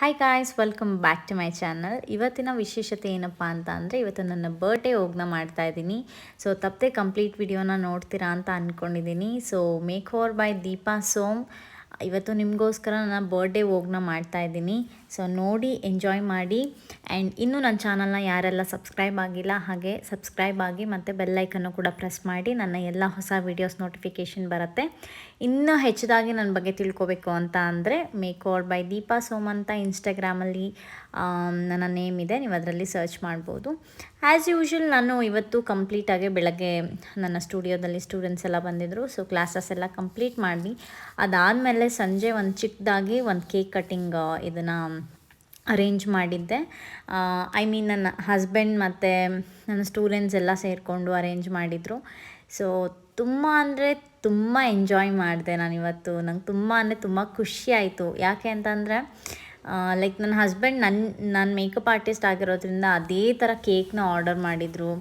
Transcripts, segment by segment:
Hi guys, welcome back to my channel. ಇವತ್ತಿನ ವಿಶೇಷತೆ ಏನಪ್ಪ ಅಂತ ಅಂದರೆ, ಇವತ್ತು ನನ್ನ ಬರ್ಡೇ ಹೋಗ್ನ ಮಾಡ್ತಾ ಇದ್ದೀನಿ. ಸೊ ತಪ್ಪದೆ ಕಂಪ್ಲೀಟ್ ವಿಡಿಯೋನ ನೋಡ್ತೀರಾ ಅಂತ ಅಂದ್ಕೊಂಡಿದ್ದೀನಿ. So make over by Deepa Som. ಇವತ್ತು ನಿಮಗೋಸ್ಕರ ನನ್ನ ಬರ್ಡೇ ಹೋಗ್ನ ಮಾಡ್ತಾ ಇದ್ದೀನಿ. ಸೊ ನೋಡಿ, ಎಂಜಾಯ್ ಮಾಡಿ. ಆ್ಯಂಡ್ ಇನ್ನೂ ನನ್ನ ಚಾನಲ್ನ ಯಾರೆಲ್ಲ ಸಬ್ಸ್ಕ್ರೈಬ್ ಆಗಿಲ್ಲ, ಹಾಗೆ ಸಬ್ಸ್ಕ್ರೈಬ್ ಆಗಿ ಮತ್ತು ಬೆಲ್ಲೈಕನ್ನು ಕೂಡ ಪ್ರೆಸ್ ಮಾಡಿ. ನನ್ನ ಎಲ್ಲ ಹೊಸ ವೀಡಿಯೋಸ್ ನೋಟಿಫಿಕೇಷನ್ ಬರುತ್ತೆ. ಇನ್ನೂ ಹೆಚ್ಚದಾಗಿ ನನ್ನ ಬಗ್ಗೆ ತಿಳ್ಕೊಬೇಕು ಅಂತ ಅಂದರೆ make over by Deepa Som ಅಂತ ಇನ್ಸ್ಟಾಗ್ರಾಮಲ್ಲಿ ನನ್ನ ನೇಮ್ ಇದೆ, ನೀವು ಅದರಲ್ಲಿ ಸರ್ಚ್ ಮಾಡ್ಬೋದು. ಆ್ಯಸ್ ಯೂಶ್ವಲ್ ನಾನು ಇವತ್ತು ಕಂಪ್ಲೀಟಾಗಿ ಬೆಳಗ್ಗೆ ನನ್ನ ಸ್ಟುಡಿಯೋದಲ್ಲಿ ಸ್ಟೂಡೆಂಟ್ಸ್ ಎಲ್ಲ ಬಂದಿದ್ದರು. ಸೊ ಕ್ಲಾಸಸ್ ಎಲ್ಲ ಕಂಪ್ಲೀಟ್ ಮಾಡಿ ಅದಾದಮೇಲೆ ಸಂಜೆ ಒಂದು ಚಿಕ್ಕದಾಗಿ ಒಂದು ಕೇಕ್ ಕಟ್ಟಿಂಗ್ ಇದನ್ನು ಅರೇಂಜ್ ಮಾಡಿದ್ದೆ. ನನ್ನ ಹಸ್ಬೆಂಡ್ ಮತ್ತು ನನ್ನ ಸ್ಟೂಡೆಂಟ್ಸ್ ಎಲ್ಲ ಸೇರಿಕೊಂಡು ಅರೇಂಜ್ ಮಾಡಿದರು. ಸೊ ತುಂಬ ಅಂದರೆ ತುಂಬ ಎಂಜಾಯ್ ಮಾಡಿದೆ ನಾನಿವತ್ತು. ನಂಗೆ ತುಂಬ ಅಂದರೆ ತುಂಬ ಖುಷಿ ಆಯಿತು. ಯಾಕೆ ಅಂತಂದರೆ ಲೈಕ್ ನನ್ನ ಹಸ್ಬೆಂಡ್ ನಾನು ಮೇಕಪ್ ಆರ್ಟಿಸ್ಟ್ ಆಗಿರೋದ್ರಿಂದ ಅದೇ ಥರ ಕೇಕ್ನ ಆರ್ಡರ್ ಮಾಡಿದರು.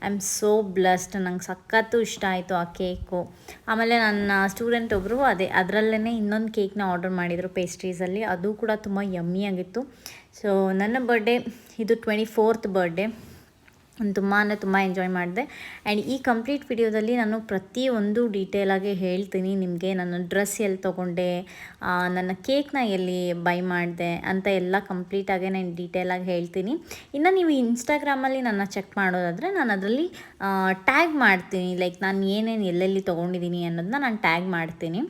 I am so blessed. ನಂಗೆ ಸಖತ್ತು ಇಷ್ಟ ಆಯಿತು ಆ ಕೇಕು. ಆಮೇಲೆ ನನ್ನ ಸ್ಟೂಡೆಂಟ್ ಒಬ್ಬರು ಅದರಲ್ಲೇ ಇನ್ನೊಂದು ಕೇಕ್ನ ಆರ್ಡರ್ ಮಾಡಿದರು ಪೇಸ್ಟ್ರೀಸಲ್ಲಿ. ಅದು ಕೂಡ ತುಂಬ ಯಮ್ಮಿಯಾಗಿತ್ತು. ಸೊ ನನ್ನ ಬರ್ಡೇ ಇದು 24th ಬರ್ಡೇ. ತುಂಬ ಅಂದರೆ ತುಂಬ ಎಂಜಾಯ್ ಮಾಡಿದೆ. ಆ್ಯಂಡ್ ಈ ಕಂಪ್ಲೀಟ್ ವಿಡಿಯೋದಲ್ಲಿ ನಾನು ಪ್ರತಿಯೊಂದು ಡೀಟೇಲಾಗಿ ಹೇಳ್ತೀನಿ ನಿಮಗೆ. ನನ್ನ ಡ್ರೆಸ್ ಎಲ್ಲಿ ತೊಗೊಂಡೆ, ನನ್ನ ಕೇಕ್ನ ಎಲ್ಲಿ ಬೈ ಮಾಡಿದೆ ಅಂತ ಎಲ್ಲ ಕಂಪ್ಲೀಟಾಗಿ ನಾನು ಡೀಟೇಲಾಗಿ ಹೇಳ್ತೀನಿ. ಇನ್ನು ನೀವು ಇನ್ಸ್ಟಾಗ್ರಾಮಲ್ಲಿ ನನ್ನ ಚೆಕ್ ಮಾಡೋದಾದರೆ ನಾನು ಅದರಲ್ಲಿ ಟ್ಯಾಗ್ ಮಾಡ್ತೀನಿ. ಲೈಕ್ ನಾನು ಏನೇನು ಎಲ್ಲೆಲ್ಲಿ ತೊಗೊಂಡಿದ್ದೀನಿ ಅನ್ನೋದನ್ನ ನಾನು ಟ್ಯಾಗ್ ಮಾಡ್ತೀನಿ.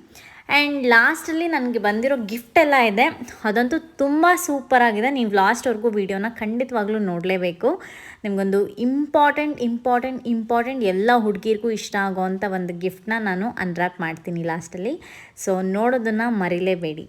ಆ್ಯಂಡ್ ಲಾಸ್ಟಲ್ಲಿ ನನಗೆ ಬಂದಿರೋ ಗಿಫ್ಟ್ ಎಲ್ಲ ಇದೆ, ಅದಂತೂ ತುಂಬ ಸೂಪರಾಗಿದೆ. ನೀವು ಲಾಸ್ಟ್ವರೆಗೂ ವೀಡಿಯೋನ ಖಂಡಿತವಾಗ್ಲೂ ನೋಡಲೇಬೇಕು. ನಿಮಗೊಂದು ಇಂಪಾರ್ಟೆಂಟ್ ಎಲ್ಲ ಹುಡುಗಿರಿಗೂ ಇಷ್ಟ ಆಗೋವಂಥ ಒಂದು ಗಿಫ್ಟನ್ನ ನಾನು ಅನ್ರ್ಯಾಪ್ ಮಾಡ್ತೀನಿ ಲಾಸ್ಟಲ್ಲಿ. ಸೊ ನೋಡೋದನ್ನು ಮರಿಲೇಬೇಡಿ.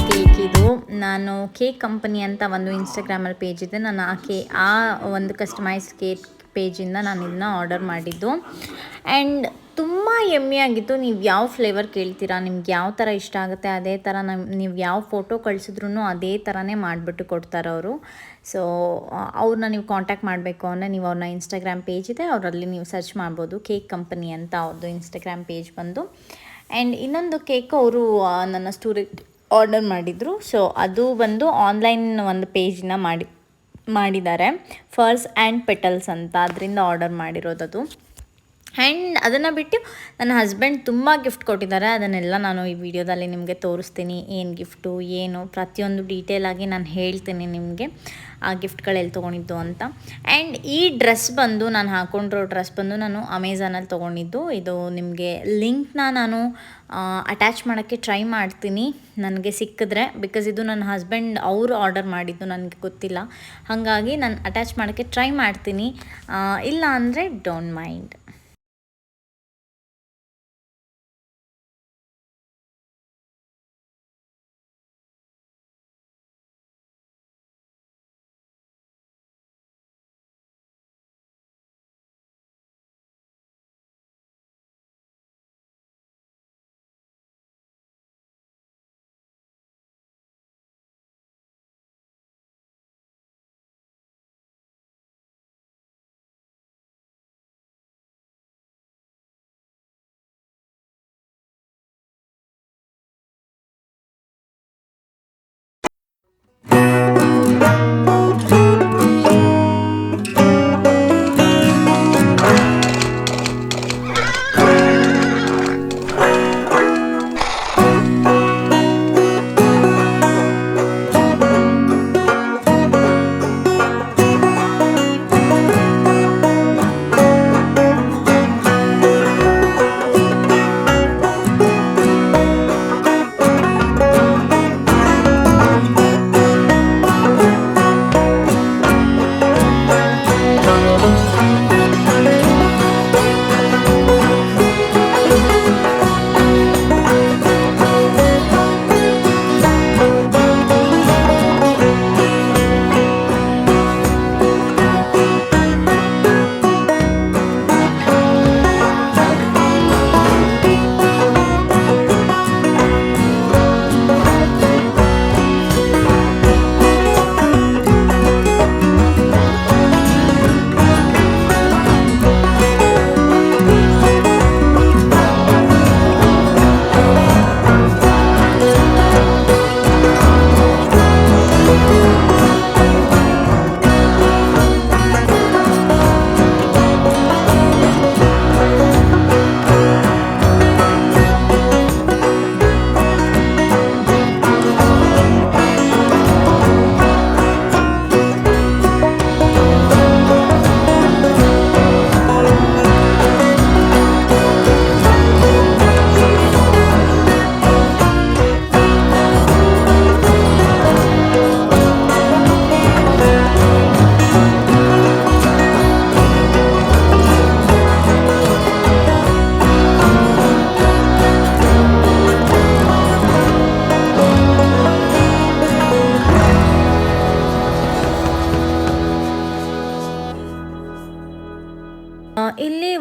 ಕೇಕ್ ಇದು. ನಾನು ಕೇಕ್ ಕಂಪನಿ ಅಂತ ಒಂದು ಇನ್ಸ್ಟಾಗ್ರಾಮಲ್ಲಿ ಪೇಜ್ ಇದೆ. ನಾನು ಆ ಒಂದು ಕಸ್ಟಮೈಸ್ಡ್ ಕೇಕ್ ಪೇಜಿಂದ ನಾನು ಇದನ್ನ ಆರ್ಡರ್ ಮಾಡಿದ್ದು. ಆ್ಯಂಡ್ ತುಂಬ ಯಮ್ಮಿಯಾಗಿತ್ತು. ನೀವು ಯಾವ ಫ್ಲೇವರ್ ಕೇಳ್ತೀರಾ, ನಿಮ್ಗೆ ಯಾವ ಥರ ಇಷ್ಟ ಆಗುತ್ತೆ ಅದೇ ಥರ ನೀವು ಯಾವ ಫೋಟೋ ಕಳಿಸಿದ್ರೂ ಅದೇ ಥರನೇ ಮಾಡಿಬಿಟ್ಟು ಕೊಡ್ತಾರೆ ಅವರು. ಸೊ ಅವ್ರನ್ನ ನೀವು ಕಾಂಟ್ಯಾಕ್ಟ್ ಮಾಡಬೇಕು ಅಂದರೆ ನೀವು ಅವ್ರನ್ನ ಇನ್ಸ್ಟಾಗ್ರಾಮ್ ಪೇಜ್ ಇದೆ, ಅವರಲ್ಲಿ ನೀವು ಸರ್ಚ್ ಮಾಡ್ಬೋದು. ಕೇಕ್ ಕಂಪನಿ ಅಂತ ಅವ್ರದ್ದು ಇನ್ಸ್ಟಾಗ್ರಾಮ್ ಪೇಜ್ ಬಂದು. ಆ್ಯಂಡ್ ಇನ್ನೊಂದು ಕೇಕು ಅವರು ನನ್ನ ಸ್ಟೂಡೆಂಟ್ ಆರ್ಡರ್ ಮಾಡಿದರು. ಸೊ ಅದು ಬಂದು ಆನ್ಲೈನ್ ಒಂದು ಪೇಜಿನ ಮಾಡಿದ್ದಾರೆ, ಫರ್ಸ್ ಆ್ಯಂಡ್ ಪೆಟಲ್ಸ್ ಅಂತ, ಅದರಿಂದ ಆರ್ಡರ್ ಮಾಡಿರೋದದು. ಆ್ಯಂಡ್ ಅದನ್ನು ಬಿಟ್ಟು ನನ್ನ ಹಸ್ಬೆಂಡ್ ತುಂಬ ಗಿಫ್ಟ್ ಕೊಟ್ಟಿದ್ದಾರೆ. ಅದನ್ನೆಲ್ಲ ನಾನು ಈ ವಿಡಿಯೋದಲ್ಲಿ ನಿಮಗೆ ತೋರಿಸ್ತೀನಿ. ಏನು ಗಿಫ್ಟು ಏನು ಪ್ರತಿಯೊಂದು ಡೀಟೇಲಾಗಿ ನಾನು ಹೇಳ್ತೀನಿ ನಿಮಗೆ, ಆ ಗಿಫ್ಟ್ಗಳೆಲ್ಲಿ ತೊಗೊಂಡಿದ್ದು ಅಂತ. ಆ್ಯಂಡ್ ಈ ಡ್ರೆಸ್ ಬಂದು ನಾನು ಹಾಕ್ಕೊಂಡಿರೋ ಡ್ರೆಸ್ ಬಂದು ನಾನು ಅಮೆಝಾನಲ್ಲಿ ತೊಗೊಂಡಿದ್ದು. ಇದು ನಿಮಗೆ ಲಿಂಕ್ನ ನಾನು ಅಟ್ಯಾಚ್ ಮಾಡೋಕ್ಕೆ ಟ್ರೈ ಮಾಡ್ತೀನಿ ನನಗೆ ಸಿಕ್ಕಿದ್ರೆ. ಬಿಕಾಸ್ ಇದು ನನ್ನ ಹಸ್ಬೆಂಡ್ ಅವರು ಆರ್ಡರ್ ಮಾಡಿದ್ದು, ನನಗೆ ಗೊತ್ತಿಲ್ಲ. ಹಾಗಾಗಿ ನಾನು ಅಟ್ಯಾಚ್ ಮಾಡೋಕ್ಕೆ ಟ್ರೈ ಮಾಡ್ತೀನಿ, ಇಲ್ಲ ಅಂದರೆ ಡೋಂಟ್ ಮೈಂಡ್.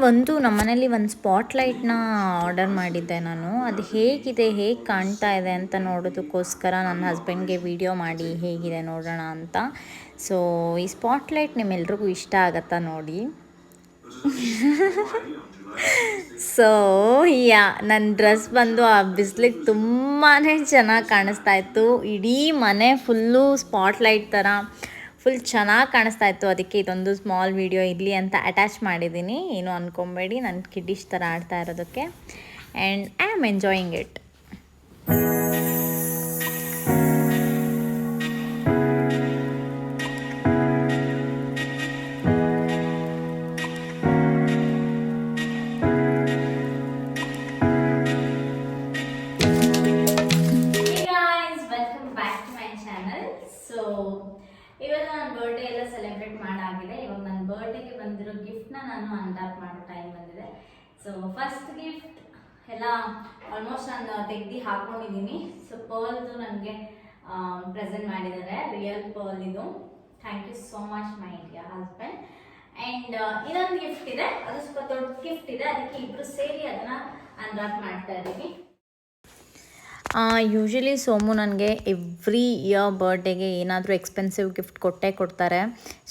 ಒಂದು ನಮ್ಮನೇಲಿ ಒಂದು ಸ್ಪಾಟ್ಲೈಟ್ನ ಆರ್ಡರ್ ಮಾಡಿದ್ದೆ ನಾನು. ಅದು ಹೇಗೆ ಕಾಣ್ತಾ ಇದೆ ಅಂತ ನೋಡೋದಕ್ಕೋಸ್ಕರ ನನ್ನ ಹಸ್ಬೆಂಡ್ಗೆ ವಿಡಿಯೋ ಮಾಡಿ ಹೇಗಿದೆ ನೋಡೋಣ ಅಂತ. ಸೊ ಈ ಸ್ಪಾಟ್ಲೈಟ್ ನಿಮ್ಮೆಲ್ರಿಗೂ ಇಷ್ಟ ಆಗತ್ತಾ ನೋಡಿ. ಸೊ ನನ್ನ ಡ್ರೆಸ್ ಬಂದು ಆ ಬಿಸಿಲಿಗೆ ತುಂಬಾ ಚೆನ್ನಾಗಿ ಕಾಣಿಸ್ತಾ ಇತ್ತು. ಇಡೀ ಮನೆ ಫುಲ್ಲು ಸ್ಪಾಟ್ಲೈಟ್ ಥರ ಫುಲ್ ಚೆನ್ನಾಗಿ ಕಾಣಿಸ್ತಾ ಇತ್ತು. ಅದಕ್ಕೆ ಇದೊಂದು ಸ್ಮಾಲ್ ವಿಡಿಯೋ ಇರಲಿ ಅಂತ ಅಟ್ಯಾಚ್ ಮಾಡಿದ್ದೀನಿ. ಏನು ಅಂದ್ಕೊಬೇಡಿ, ನನ್ನ ಕಿಡ್ಡಿಶ್ ಥರ ಆಡ್ತಾ ಇರೋದಕ್ಕೆ. And I am enjoying it. ಇವತ್ತು ನನ್ನ ಬರ್ಡೇ ಎಲ್ಲ ಸೆಲೆಬ್ರೇಟ್ ಮಾಡಾಗಿದೆ. ಇವಾಗ ನನ್ನ ಬರ್ಡೇಗೆ ಬಂದಿರೋ ಗಿಫ್ಟ್ನ ನಾನು ಅನ್ರಾಪ್ ಮಾಡೋ ಟೈಮ್ ಬಂದಿದೆ. ಸೊ ಫಸ್ಟ್ ಗಿಫ್ಟ್ ಎಲ್ಲ ಆಲ್ಮೋಸ್ಟ್ ನಾನು ತೆಗ್ದು ಹಾಕ್ಕೊಂಡಿದ್ದೀನಿ. ಸೊ ಪರ್ಲ್ದು ನನಗೆ ಪ್ರೆಸೆಂಟ್ ಮಾಡಿದ್ದಾರೆ, ರಿಯಲ್ ಪರ್ಲ್ ಇದು. Thank you so much my dear husband. And ಇನ್ನೊಂದು ಗಿಫ್ಟ್ ಇದೆ, ಅದು ಸ್ವಲ್ಪ ದೊಡ್ಡ ಗಿಫ್ಟ್ ಇದೆ, ಅದಕ್ಕೆ ಇಬ್ಬರು ಸೇರಿ ಅದನ್ನು ಅನ್ರಾಪ್ ಮಾಡ್ತಾ ಇದ್ದೀವಿ. ಯೂಶ್ವಲಿ ಸೋಮು ನನಗೆ ಎವ್ರಿ ಇಯರ್ ಬರ್ಡೇಗೆ ಏನಾದರೂ ಎಕ್ಸ್ಪೆನ್ಸಿವ್ ಗಿಫ್ಟ್ ಕೊಡ್ತಾರೆ.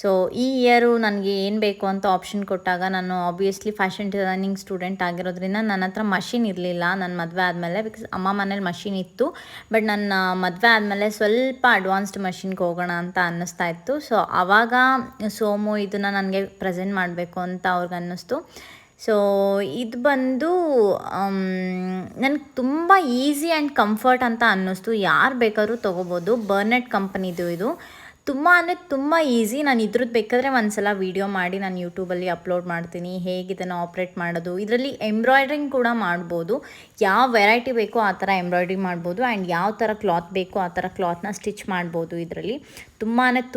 ಸೊ ಈ ಇಯರು ನನಗೆ ಏನು ಬೇಕು ಅಂತ ಆಪ್ಷನ್ ಕೊಟ್ಟಾಗ ನಾನು ಆಬ್ವಿಯಸ್ಲಿ ಫ್ಯಾಷನ್ ಡಿಸೈನಿಂಗ್ ಸ್ಟೂಡೆಂಟ್ ಆಗಿರೋದ್ರಿಂದ ನನ್ನ ಹತ್ರ ಮಷಿನ್ ಇರಲಿಲ್ಲ ನನ್ನ ಮದುವೆ ಆದಮೇಲೆ. ಬಿಕಾಸ್ ಅಮ್ಮ ಮನೇಲಿ ಮಷಿನ್ ಇತ್ತು, ಬಟ್ ನನ್ನ ಮದುವೆ ಆದಮೇಲೆ ಸ್ವಲ್ಪ ಅಡ್ವಾನ್ಸ್ಡ್ ಮಷಿನ್ಗೆ ಹೋಗೋಣ ಅಂತ ಅನ್ನಿಸ್ತಾ ಇತ್ತು. ಸೊ ಆವಾಗ ಸೋಮು ಇದನ್ನು ನನಗೆ ಪ್ರೆಸೆಂಟ್ ಮಾಡಬೇಕು ಅಂತ ಅವ್ರಿಗೆ ಅನ್ನಿಸ್ತು. ಸೊ ಇದು ಬಂದು ನನಗೆ ತುಂಬ ಈಸಿ ಆ್ಯಂಡ್ ಕಂಫರ್ಟ್ ಅಂತ ಅನ್ನಿಸ್ತು. ಯಾರು ಬೇಕಾದ್ರೂ ತೊಗೋಬೋದು. ಬರ್ನೆಟ್ ಕಂಪನಿದು ಇದು. ತುಂಬ ಈಸಿ. ನಾನು ಇದ್ರದ್ದು ಬೇಕಾದರೆ ಒಂದ್ಸಲ ವೀಡಿಯೋ ಮಾಡಿ ನಾನು ಯೂಟ್ಯೂಬಲ್ಲಿ ಅಪ್ಲೋಡ್ ಮಾಡ್ತೀನಿ, ಹೇಗೆ ಇದನ್ನು ಆಪ್ರೇಟ್ ಮಾಡೋದು. ಇದರಲ್ಲಿ ಎಂಬ್ರಾಯ್ಡ್ರಿಂಗ್ ಕೂಡ ಮಾಡ್ಬೋದು. ಯಾವ ವೆರೈಟಿ ಬೇಕೋ ಆ ಥರ ಎಂಬ್ರಾಯ್ಡ್ರಿ ಮಾಡ್ಬೋದು. ಆ್ಯಂಡ್ ಯಾವ ಥರ ಕ್ಲಾತ್ ಬೇಕೋ ಆ ಥರ ಕ್ಲಾತ್ನ ಸ್ಟಿಚ್ ಮಾಡ್ಬೋದು. ಇದರಲ್ಲಿ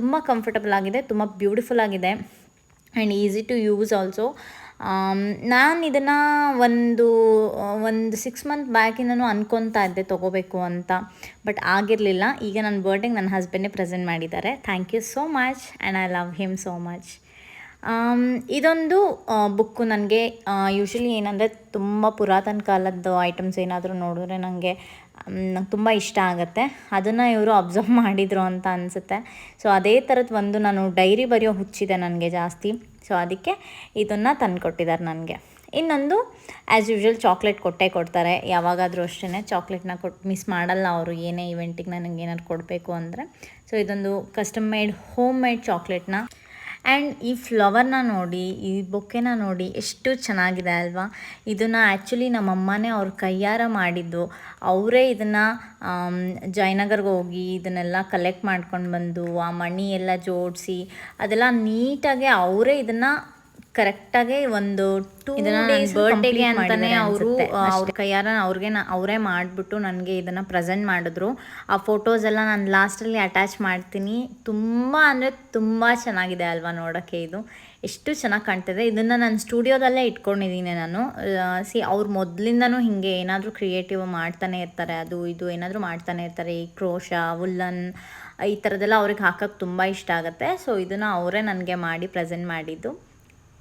ತುಂಬ ಕಂಫರ್ಟಬಲ್ ಆಗಿದೆ, ತುಂಬ ಬ್ಯೂಟಿಫುಲ್ ಆಗಿದೆ and easy to use also. ನಾನು ಇದನ್ನು ಒಂದು 6 ಮಂತ್ ಬ್ಯಾಕಿಂದನೂ ಅನ್ಕೊತಾ ಇದ್ದೆ ತೊಗೋಬೇಕು ಅಂತ, ಬಟ್ ಆಗಿರಲಿಲ್ಲ. ಈಗ ನನ್ನ ಬರ್ಡೇಗೆ ನನ್ನ ಹಸ್ಬೆಂಡೇ ಪ್ರೆಸೆಂಟ್ ಮಾಡಿದ್ದಾರೆ. Thank you so much and I love him so much. ಇದೊಂದು ಬುಕ್ಕು ನನಗೆ ಯೂಶ್ವಲಿ ಏನಂದರೆ ತುಂಬ ಪುರಾತನ ಕಾಲದ್ದು ಐಟಮ್ಸ್ ಏನಾದರೂ ನೋಡಿದ್ರೆ ನಂಗೆ ತುಂಬ ಇಷ್ಟ ಆಗುತ್ತೆ. ಅದನ್ನು ಇವರು ಅಬ್ಸರ್ವ್ ಮಾಡಿದರು ಅಂತ ಅನಿಸುತ್ತೆ. ಸೊ ಅದೇ ಥರದ್ದು ಒಂದು ನಾನು ಡೈರಿ ಬರೆಯೋ ಹುಚ್ಚಿದೆ ನನಗೆ ಜಾಸ್ತಿ. ಸೊ ಅದಕ್ಕೆ ಇದನ್ನು ತಂದುಕೊಟ್ಟಿದ್ದಾರೆ ನನಗೆ. ಇನ್ನೊಂದು ಆ್ಯಸ್ ಯೂಶ್ವಲ್ ಚಾಕ್ಲೇಟ್ ಕೊಡ್ತಾರೆ ಯಾವಾಗಾದರೂ ಅಷ್ಟೇ. ಚಾಕ್ಲೇಟ್ನ ಮಿಸ್ ಮಾಡಲ್ಲ ಅವರು, ಏನೇ ಇವೆಂಟಿಗೆ ನನಗೆ ಏನಾದ್ರು ಕೊಡಬೇಕು ಅಂದರೆ. ಸೊ ಇದೊಂದು ಕಸ್ಟಮ್ ಮೇಡ್ ಹೋಮ್ ಮೇಡ್ ಚಾಕ್ಲೇಟ್ನ. ಆ್ಯಂಡ್ ಈ ಫ್ಲವರ್ನ ನೋಡಿ, ಈ ಬೊಕ್ಕೆನ ನೋಡಿ ಎಷ್ಟು ಚೆನ್ನಾಗಿದೆ ಅಲ್ವಾ. ಇದನ್ನು ಆ್ಯಕ್ಚುಲಿ ನಮ್ಮಮ್ಮನೇ ಅವ್ರ ಕೈಯಾರ ಮಾಡಿದ್ದು. ಅವರೇ ಇದನ್ನು ಜಯನಗರ್ಗೆ ಹೋಗಿ ಇದನ್ನೆಲ್ಲ ಕಲೆಕ್ಟ್ ಮಾಡ್ಕೊಂಡು ಬಂದು ಆ ಮಣಿ ಎಲ್ಲ ಜೋಡಿಸಿ ಅದೆಲ್ಲ ನೀಟಾಗಿ ಅವರೇ ಇದನ್ನು ಕರೆಕ್ಟಾಗಿ ಒಂದು 2 days ಬರ್ಡೇಗೆ ಅಂತಲೇ ಅವ್ರ ಕೈಯಾರ ಅವರೇ ಮಾಡಿಬಿಟ್ಟು ನನಗೆ ಇದನ್ನು ಪ್ರೆಸೆಂಟ್ ಮಾಡಿದ್ರು. ಆ ಫೋಟೋಸ್ ಎಲ್ಲ ನಾನು ಲಾಸ್ಟಲ್ಲಿ ಅಟ್ಯಾಚ್ ಮಾಡ್ತೀನಿ. ತುಂಬ ಚೆನ್ನಾಗಿದೆ ಅಲ್ವಾ ನೋಡೋಕ್ಕೆ. ಇದು ಎಷ್ಟು ಚೆನ್ನಾಗಿ ಕಾಣ್ತಿದೆ. ಇದನ್ನು ನಾನು ಸ್ಟುಡಿಯೋದಲ್ಲೇ ಇಟ್ಕೊಂಡಿದ್ದೀನಿ ನಾನು. ಅವ್ರು ಮೊದಲಿಂದನೂ ಹೀಗೆ ಏನಾದರೂ ಕ್ರಿಯೇಟಿವ್ ಮಾಡ್ತಾನೆ ಇರ್ತಾರೆ, ಅದು ಇದು ಏನಾದರೂ ಮಾಡ್ತಾನೆ ಇರ್ತಾರೆ. ಈ ಕ್ರೋಶ, ವುಲ್ಲನ್ ಈ ಥರದ್ದೆಲ್ಲ ಅವ್ರಿಗೆ ಹಾಕೋಕ್ಕೆ ತುಂಬ ಇಷ್ಟ ಆಗುತ್ತೆ. ಸೊ ಇದನ್ನು ಅವರೇ ನನಗೆ ಮಾಡಿ ಪ್ರೆಸೆಂಟ್ ಮಾಡಿದ್ದು.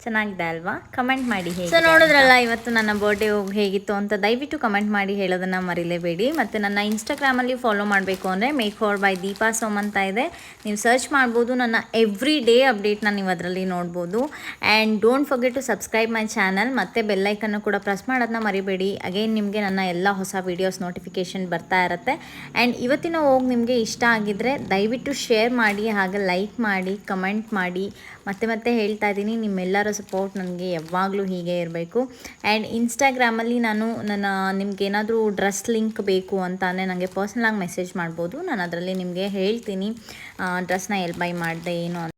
ಚೆನ್ನಾಗಿದೆ ಅಲ್ವಾ? ಕಮೆಂಟ್ ಮಾಡಿ ಹೇಗೆ. ಸೊ ನೋಡಿದ್ರಲ್ಲ ಇವತ್ತು ನನ್ನ ಬರ್ಡೇ ಹೇಗಿತ್ತು ಅಂತ ದಯವಿಟ್ಟು ಕಮೆಂಟ್ ಮಾಡಿ ಹೇಳೋದನ್ನು ಮರಿಲೇಬೇಡಿ. ಮತ್ತು ನನ್ನ ಇನ್ಸ್ಟಾಗ್ರಾಮಲ್ಲಿ ಫಾಲೋ ಮಾಡಬೇಕು ಅಂದರೆ make for by Deepa Som ಅಂತ ಇದೆ, ನೀವು ಸರ್ಚ್ ಮಾಡ್ಬೋದು. ನನ್ನ ಎವ್ರಿ ಡೇ ಅಪ್ಡೇಟ್ನ ನೀವು ಅದರಲ್ಲಿ ನೋಡ್ಬೋದು. And don't forget to subscribe my channel. ಮತ್ತು ಬೆಲ್ಲೈಕನ್ನು ಕೂಡ ಪ್ರೆಸ್ ಮಾಡೋದನ್ನ ಮರಿಬೇಡಿ. ಅಗೇನ್ ನಿಮಗೆ ನನ್ನ ಎಲ್ಲ ಹೊಸ ವೀಡಿಯೋಸ್ ನೋಟಿಫಿಕೇಷನ್ ಬರ್ತಾ ಇರುತ್ತೆ. ಆ್ಯಂಡ್ ಇವತ್ತಿನ ನಿಮಗೆ ಇಷ್ಟ ಆಗಿದ್ದರೆ ದಯವಿಟ್ಟು ಶೇರ್ ಮಾಡಿ, ಹಾಗೆ ಲೈಕ್ ಮಾಡಿ, ಕಮೆಂಟ್ ಮಾಡಿ. ಮತ್ತೆ ಹೇಳ್ತಾ ಇದ್ದೀನಿ, ನಿಮ್ಮೆಲ್ಲರ ಸಪೋರ್ಟ್ ನನಗೆ ಯಾವಾಗಲೂ ಹೀಗೆ ಇರಬೇಕು. ಆ್ಯಂಡ್ ಇನ್ಸ್ಟಾಗ್ರಾಮಲ್ಲಿ ನಾನು ನಿಮಗೇನಾದರೂ ಡ್ರೆಸ್ ಲಿಂಕ್ ಬೇಕು ಅಂತಾನೆ ನನಗೆ ಪರ್ಸ್ನಲಾಗಿ ಮೆಸೇಜ್ ಮಾಡ್ಬೋದು. ನಾನು ಅದರಲ್ಲಿ ನಿಮಗೆ ಹೇಳ್ತೀನಿ ಡ್ರೆಸ್ನ ಎಲ್ಲಿ ಬೈ ಮಾಡಿದೆ ಏನು ಅಂತ.